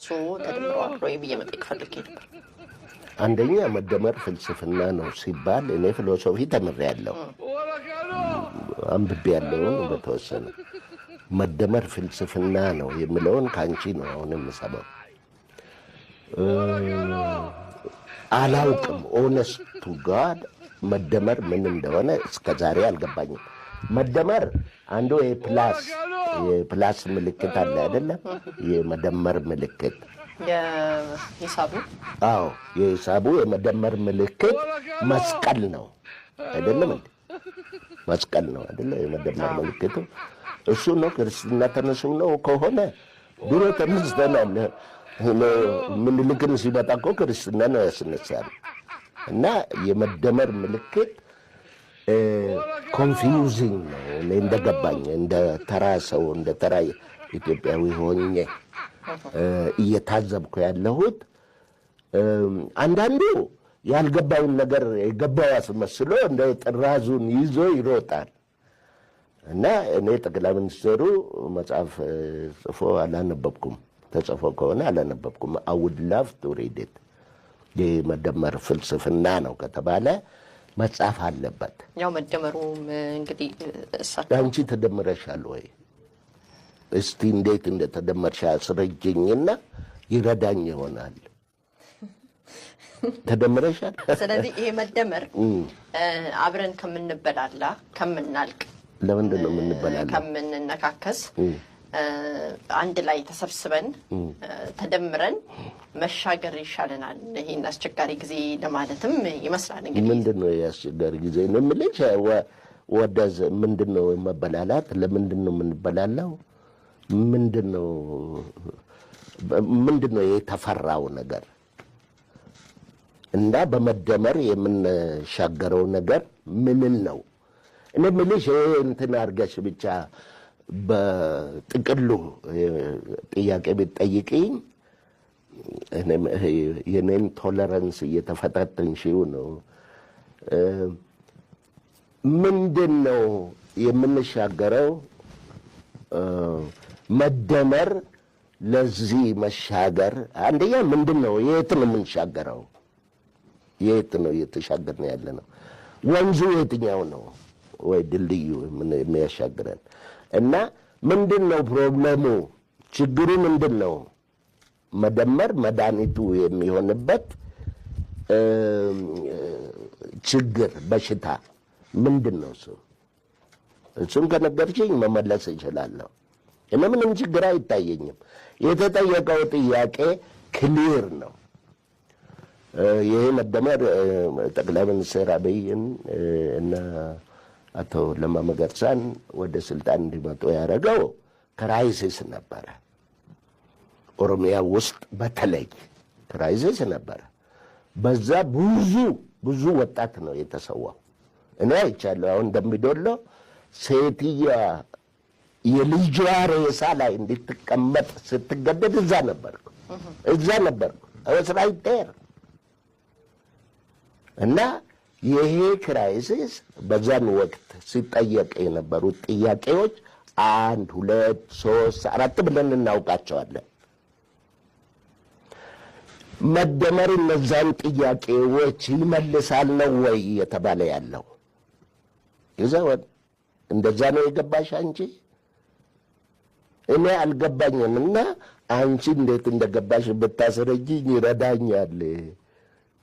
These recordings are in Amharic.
ተደምሮ አብሮ የሚመጣ ፈልጌ ነበር። አንደኛ መደመር ፍልስፍና ነው ሲባል እኔ ፊሎሶፊ ተምሬያለሁ፣ አንብቤያለሁ በተወሰነ። መደመር ፍልስፍና ነው የሚለውን ካንቺ ነው አሁን የምሰማው። አላውቅም ኦነስት ቱ ጋድ መደመር ምን እንደሆነ እስከዛሬ አልገባኝም። መደመር አንዱ የፕላስ ምልክት አለ አይደለም? የመደመር ምልክት የሂሳቡ የሂሳቡ የመደመር ምልክት መስቀል ነው አይደለም እንዴ? መስቀል ነው አይደለ? የመደመር ምልክቱ እሱ ነው። ክርስትና ተነሱ ነው ከሆነ ድሮ ተነስተናል። ምኒልክን ሲመጣ እኮ ክርስትና ነው ያስነሳል። እና የመደመር ምልክት ኮንፊውዚንግ ነው። እኔ እንደገባኝ እንደ ተራ ሰው እንደ ተራ ኢትዮጵያዊ ሆኜ እየታዘብኩ ያለሁት አንዳንዱ ያልገባውን ነገር የገባው አስመስሎ እንደ ጥራዙን ይዞ ይሮጣል። እና እኔ ጠቅላይ ሚኒስትሩ መጽሐፍ ጽፎ አላነበብኩም፣ ተጽፎ ከሆነ አላነበብኩም። I would love to read it። የመደመር ፍልስፍና ነው ከተባለ መጽሐፍ አለበት። ያው መደመሩም እንግዲህ አንቺ ተደምረሻል ወይ? እስቲ እንዴት እንደተደመርሽ አስረጅኝና ይረዳኝ ይሆናል። ተደምረሻል? ስለዚህ ይሄ መደመር አብረን ከምንበላላ ከምናልቅ ለምንድን ነው የምንበላላ? ከምንነካከስ አንድ ላይ ተሰብስበን ተደምረን መሻገር ይሻለናል። ይሄን አስቸጋሪ ጊዜ ለማለትም ይመስላል። እንግዲህ ምንድን ነው የአስቸጋሪ ጊዜ ነው የምልሽ? ወደዝ ምንድን ነው መበላላት? ለምንድን ነው የምንበላላው? ምንድን ነው የተፈራው ነገር? እና በመደመር የምንሻገረው ነገር ምን ነው? እኔ የምልሽ እንትን አድርገሽ ብቻ በጥቅሉ ጥያቄ ብትጠይቂኝ የኔን ቶለረንስ እየተፈታተንሽው ነው። ምንድን ነው የምንሻገረው? መደመር ለዚህ መሻገር አንደኛ ምንድን ነው? የት ነው የምንሻገረው? የት ነው እየተሻገርን ያለ ነው? ወንዙ የትኛው ነው? ወይ ድልድዩ የሚያሻግረን? እና ምንድን ነው ፕሮብለሙ? ችግሩ ምንድን ነው? መደመር መድኃኒቱ የሚሆንበት ችግር በሽታ ምንድን ነው? እሱን ከነገርሽኝ መመለስ እችላለሁ። እኔ ምንም ችግር አይታየኝም። የተጠየቀው ጥያቄ ክሊር ነው። ይሄ መደመር ጠቅላይ ሚኒስትር አብይን እና አቶ ለማ መገርሳን ወደ ስልጣን እንዲመጡ ያደረገው ክራይሲስ ነበረ። ኦሮሚያ ውስጥ በተለይ ክራይሲስ ነበረ። በዛ ብዙ ወጣት ነው የተሰዋው። እኔ አይቻለሁ። አሁን እንደሚዶሎ ሴትያ የልጇ ሬሳ ላይ እንድትቀመጥ ስትገደድ እዛ ነበርኩ። እስራኤል ጤር እና ይሄ ክራይሲስ በዛን ወቅት ሲጠየቅ የነበሩት ጥያቄዎች 1 2 3 4 ብለን እናውቃቸዋለን። መደመር እነዛን ጥያቄዎች ይመልሳል ነው ወይ የተባለ ያለው? ይዘወት እንደዛ ነው የገባሽ አንቺ? እኔ አልገባኝምና አንቺ እንዴት እንደገባሽ ብታስረጂኝ ይረዳኛል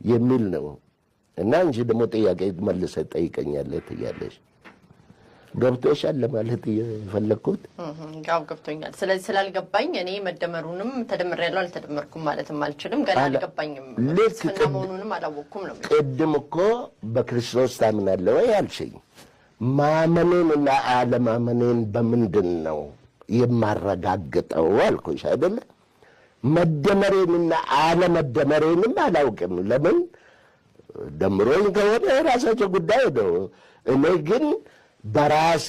የሚል ነው። እና አንቺ ደግሞ ጥያቄ መልሰሽ ጠይቀኛለህ ትያለሽ። ገብቶሻል ለማለት የፈለኩት? ጋው ገብቶኛል። ስለዚህ ስላልገባኝ እኔ መደመሩንም ተደምሬያለሁ አልተደመርኩም ማለትም አልችልም። ገና አልገባኝም። ስለመሆኑንም አላወቅኩም ነው። ቅድም እኮ በክርስቶስ ታምናለህ ወይ አልሽኝ። ማመኔንና አለማመኔን በምንድን ነው የማረጋግጠው አልኩሽ አይደለ? መደመሬንና አለመደመሬንም አላውቅም። ለምን ደምሮኝ ከሆነ የራሳቸው ጉዳይ ነው። እኔ ግን በራሴ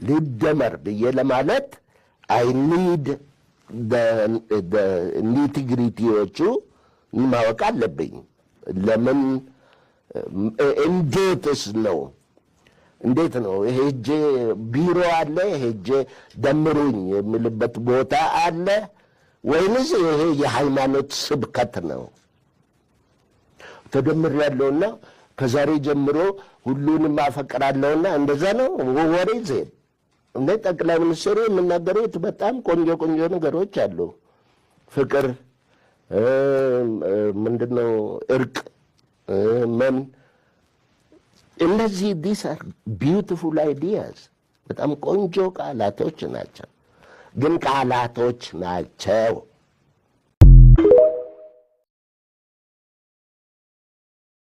ሊደመር ብዬ ለማለት አይኒድ ኒቲግሪቲዎቹ ማወቅ አለብኝ። ለምን እንዴት ነው ሄጄ ቢሮ አለ ሄጄ ደምሩኝ የሚልበት ቦታ አለ ወይንስ ይሄ የሃይማኖት ስብከት ነው? ተደምሬያለሁና ከዛሬ ጀምሮ ሁሉንም አፈቅራለሁና እንደዛ ነው ወሬ ዜን እንደ ጠቅላይ ሚኒስትሩ የምናገሩት በጣም ቆንጆ ቆንጆ ነገሮች አሉ። ፍቅር ምንድነው? እርቅ ምን እነዚህ these are beautiful ideas በጣም ቆንጆ ቃላቶች ናቸው። ግን ቃላቶች ናቸው።